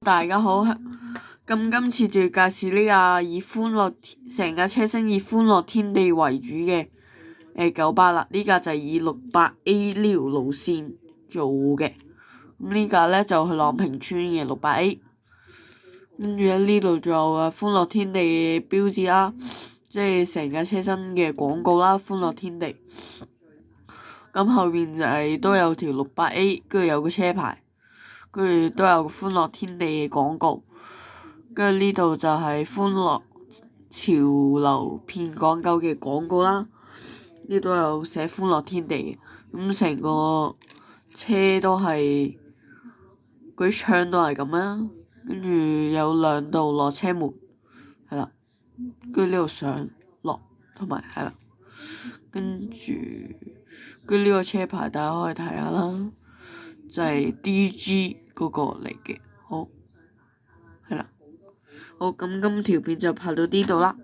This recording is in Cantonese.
大家好，咁今次就要介紹呢架以歡樂成架車身以歡樂天地為主嘅九巴啦。呢架就係以68A 呢條路線做嘅。咁呢架咧就係朗屏村嘅68A。跟住咧呢度仲有歡樂天地嘅標誌啦，即係成架車身嘅廣告啦，歡樂天地。咁後面就係都有條68A，跟住有個車牌。跟住都有個歡樂天地嘅廣告，跟住呢度就係歡樂潮流片講究嘅廣告啦。呢度有寫歡樂天地嘅，咁成個車都係嗰啲窗都係咁啦。跟住有2道落車門，係啦。跟住呢度上落同埋係啦。跟住呢個車牌大家可以睇下啦。就係 DG 嗰個嚟嘅，好，係啦，好，咁今條片就拍到呢度啦。